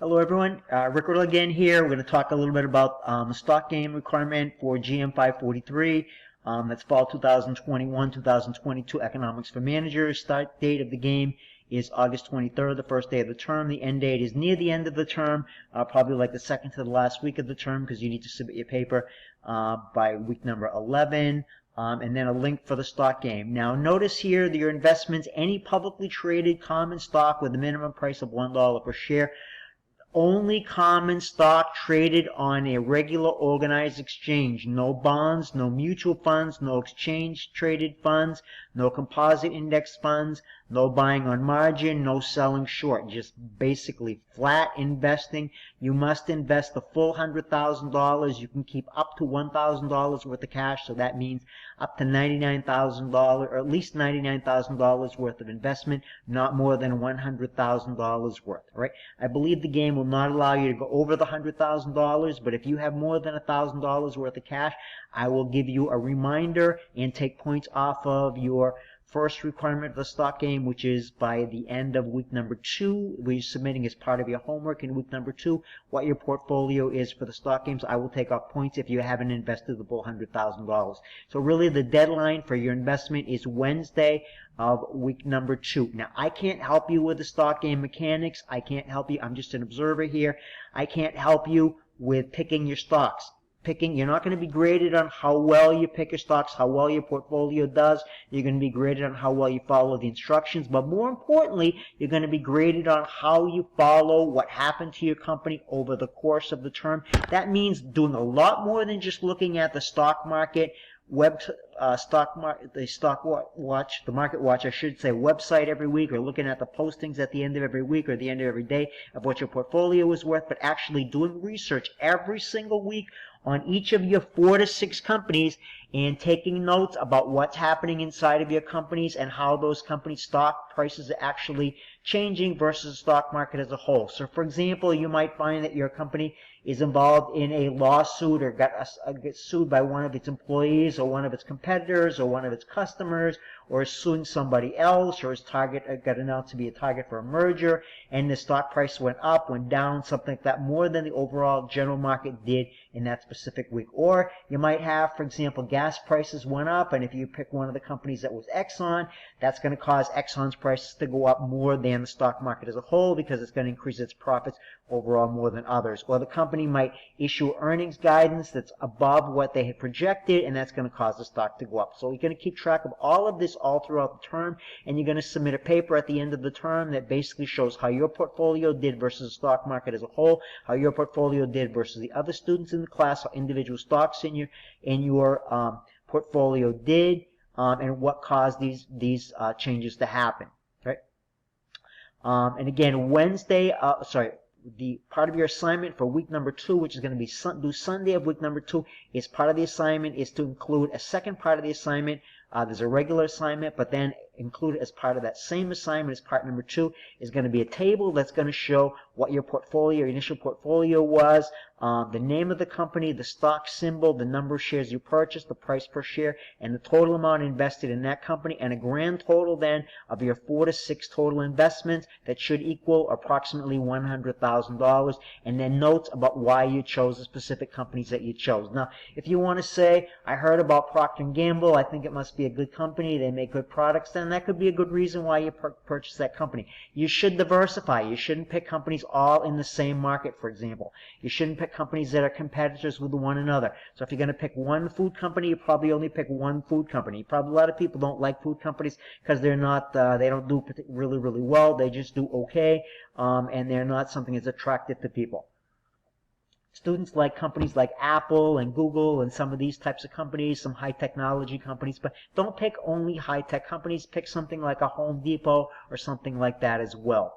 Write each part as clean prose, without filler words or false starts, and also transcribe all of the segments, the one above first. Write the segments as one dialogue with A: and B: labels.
A: Hello everyone, Rick Riddle again here. We're going to talk a little bit about the stock game requirement for GM543. That's fall 2021-2022 Economics for Managers. Start date of the game is August 23rd, the first day of the term. The end date is near the end of the term, probably like the second to the last week of the term, because you need to submit your paper by week number 11. And then a link for the stock game. Now notice here that your investments, any publicly traded common stock with a minimum price of $1 per share, only common stock traded on a regular organized exchange. No bonds, no mutual funds, no exchange traded funds, no composite index funds, no buying on margin, no selling short. Just basically flat investing. You must invest the full $100,000. You can keep up to $1,000 worth of cash, so that means up to $99,000 or at least $99,000 worth of investment, not more than $100,000 worth. Right? I believe the game will not allow you to go over the $100,000, but if you have more than $1,000 worth of cash, I will give you a reminder and take points off of your first requirement of the stock game, which is by the end of week number 2. We're submitting as part of your homework in week number 2 what your portfolio is for the stock games. I will take off points if you haven't invested the full $100,000. So really the deadline for your investment is Wednesday of week number 2. Now, I can't help you with the stock game mechanics. I can't help you. I'm just an observer here. I can't help you with picking your stocks. You're not going to be graded on how well you pick your stocks, how well your portfolio does. You're going to be graded on how well you follow the instructions. But more importantly, you're going to be graded on how you follow what happened to your company over the course of the term. That means doing a lot more than just looking at the stock market, the market watch, I should say, website every week, or looking at the postings at the end of every week or the end of every day of what your portfolio is worth, but actually doing research every single week on each of your 4 to 6 companies and taking notes about what's happening inside of your companies and how those companies' stock prices are actually changing versus the stock market as a whole. So, for example, you might find that your company is involved in a lawsuit or gets sued by one of its employees or one of its competitors or one of its customers, or is suing somebody else, or is got announced to be a target for a merger, and the stock price went up, went down, something like that, more than the overall general market did in that specific week. Or you might have, for example, gas prices went up, and if you pick one of the companies that was Exxon, that's going to cause Exxon's prices to go up more than the stock market as a whole, because it's going to increase its profits overall more than others. Or the company might issue earnings guidance that's above what they had projected, and that's going to cause the stock to go up. So you're going to keep track of all of this all throughout the term, and you're going to submit a paper at the end of the term that basically shows how your portfolio did versus the stock market as a whole, how your portfolio did versus the other students in the class, how individual stocks in your portfolio did, and what caused these changes to happen. Right? And again, Wednesday, the part of your assignment for week number 2, which is going to be due Sunday of week number 2, is part of the assignment is to include a second part of the assignment. There's a regular assignment, but then included as part of that same assignment as part number 2 is going to be a table that's going to show what your portfolio, your initial portfolio was, the name of the company, the stock symbol, the number of shares you purchased, the price per share, and the total amount invested in that company, and a grand total then of your 4 to 6 total investments that should equal approximately $100,000, and then notes about why you chose the specific companies that you chose. Now, if you want to say, I heard about Procter & Gamble, I think it must be a good company, they make good products, then that could be a good reason why you purchase that company. You should diversify. You shouldn't pick companies all in the same market, for example. You shouldn't pick companies that are competitors with one another. So if you're going to pick one food company, you probably only pick one food company. Probably a lot of people don't like food companies because they're not, they don't do really, really well. They just do okay, and they're not something that's attractive to people. Students like companies like Apple and Google and some of these types of companies, some high technology companies, but don't pick only high tech companies. Pick something like a Home Depot or something like that as well.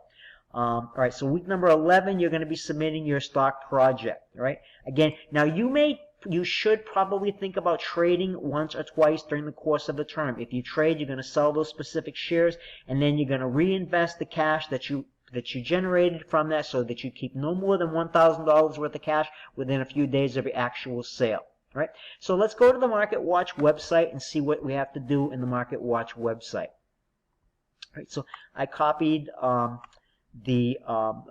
A: All right, so week number 11, you're going to be submitting your stock project. All right, again, now you should probably think about trading once or twice during the course of the term. If you trade, you're going to sell those specific shares, and then you're going to reinvest the cash that you generated from that, so that you keep no more than $1,000 worth of cash within a few days of your actual sale. All right, so let's go to the Market Watch website and see what we have to do in the Market Watch website. All right, so I copied the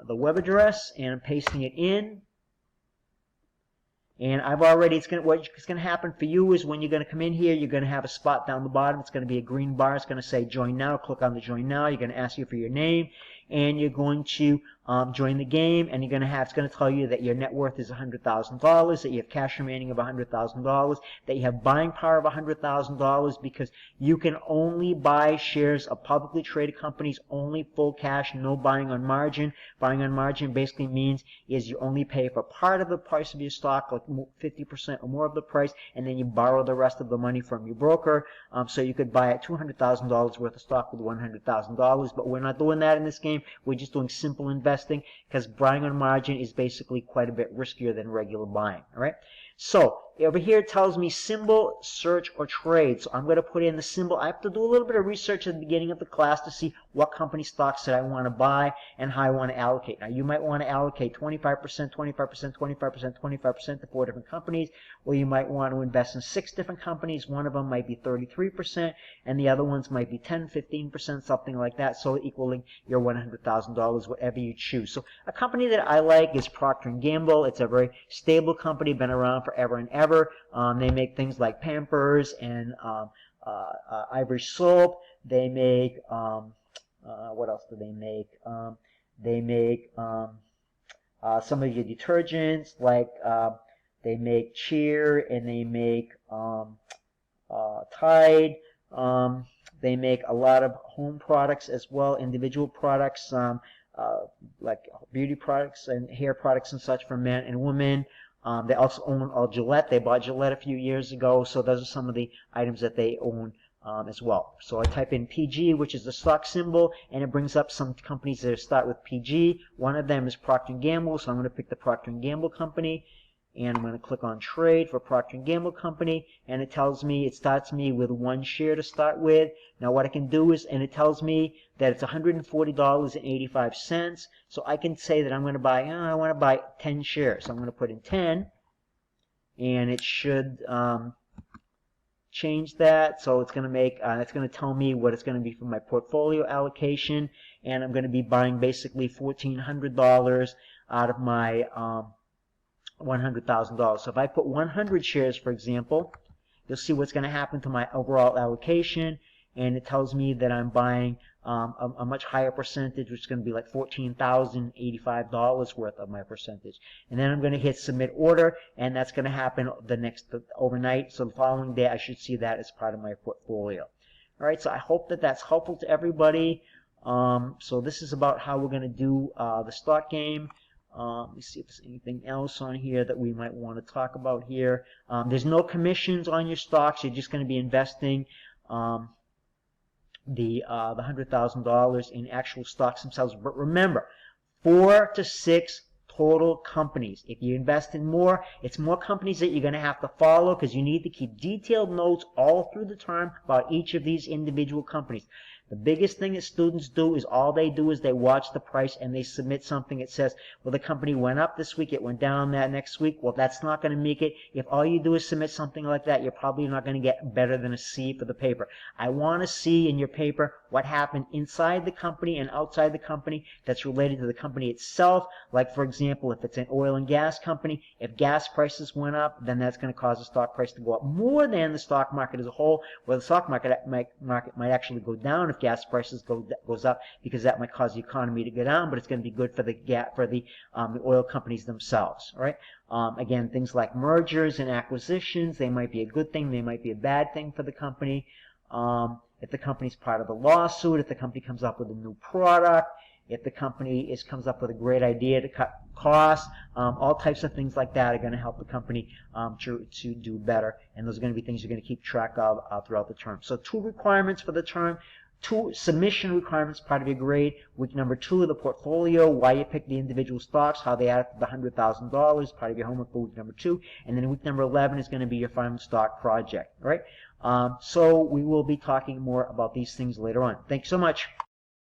A: web address and I'm pasting it in. And I've already, what's going to happen for you is when you're going to come in here, you're going to have a spot down the bottom. It's going to be a green bar. It's going to say join now. Click on the join now. You're going to ask you for your name, and you're going to join the game, and it's going to tell you that your net worth is $100,000, that you have cash remaining of $100,000, that you have buying power of $100,000, because you can only buy shares of publicly traded companies, only full cash, no buying on margin. Buying on margin basically means is you only pay for part of the price of your stock, like 50% or more of the price, and then you borrow the rest of the money from your broker. So you could buy at $200,000 worth of stock with $100,000, but we're not doing that in this game. We're just doing simple investing, because buying on margin is basically quite a bit riskier than regular buying. All right. So over here it tells me symbol, search, or trade. So I'm going to put in the symbol. I have to do a little bit of research at the beginning of the class to see what company stocks that I want to buy and how I want to allocate. Now you might want to allocate 25%, 25%, 25%, 25% to 4 different companies, or you might want to invest in 6 different companies. One of them might be 33%, and the other ones might be 10, 15%, something like that, so equaling your $100,000, whatever you choose. So a company that I like is Procter & Gamble. It's a very stable company, been around forever and ever. They make things like Pampers and Ivory soap. They make what else do they make? They make some of your detergents, like they make Cheer, and they make Tide. They make a lot of home products as well, individual products, like beauty products and hair products and such for men and women. They also own Gillette. They bought Gillette a few years ago, so those are some of the items that they own as well. So I type in PG, which is the stock symbol, and it brings up some companies that start with PG. One of them is Procter & Gamble, so I'm going to pick the Procter & Gamble company, and I'm going to click on trade for Procter & Gamble company, and it tells me, it starts me with 1 share to start with. Now what I can do is, and it tells me that it's $140.85, so I can say that I'm going to buy, I want to buy 10 shares. So I'm going to put in 10, and it should change that. So it's going to make, it's going to tell me what it's going to be for my portfolio allocation, and I'm going to be buying basically $1,400 out of my $100,000. So if I put 100 shares, for example, you'll see what's going to happen to my overall allocation, and it tells me that I'm buying a much higher percentage, which is going to be like $14,085 worth of my percentage. And then I'm going to hit submit order, and that's going to happen overnight. So the following day I should see that as part of my portfolio. All right, so I hope that that's helpful to everybody. So this is about how we're going to do the stock game. Let me see if there's anything else on here that we might want to talk about here. There's no commissions on your stocks. You're just going to be investing the $100,000 in actual stocks themselves. But remember, 4 to 6 total companies. If you invest in more, it's more companies that you're going to have to follow, because you need to keep detailed notes all through the term about each of these individual companies. The biggest thing that students do is all they do is they watch the price and they submit something that says, well, the company went up this week, it went down that next week. Well, that's not going to make it. If all you do is submit something like that, you're probably not going to get better than a C for the paper. I want to see in your paper what happened inside the company and outside the company that's related to the company itself. Like, for example, if it's an oil and gas company, if gas prices went up, then that's going to cause the stock price to go up more than the stock market as a whole, where the stock market might actually go down if gas prices goes up, because that might cause the economy to go down, but it's going to be good for the oil companies themselves. All right. Again, things like mergers and acquisitions, they might be a good thing, they might be a bad thing for the company. If the company's part of a lawsuit, if the company comes up with a new product, if the company comes up with a great idea to cut costs, all types of things like that are going to help the company to do better, and those are going to be things you're going to keep track of throughout the term. So 2 requirements for the term. 2 submission requirements, part of your grade. Week number 2, the portfolio, why you pick the individual stocks, how they add up to the $100,000, part of your homework for week number 2. And then week number 11 is going to be your final stock project. All right. So we will be talking more about these things later on. Thanks so much.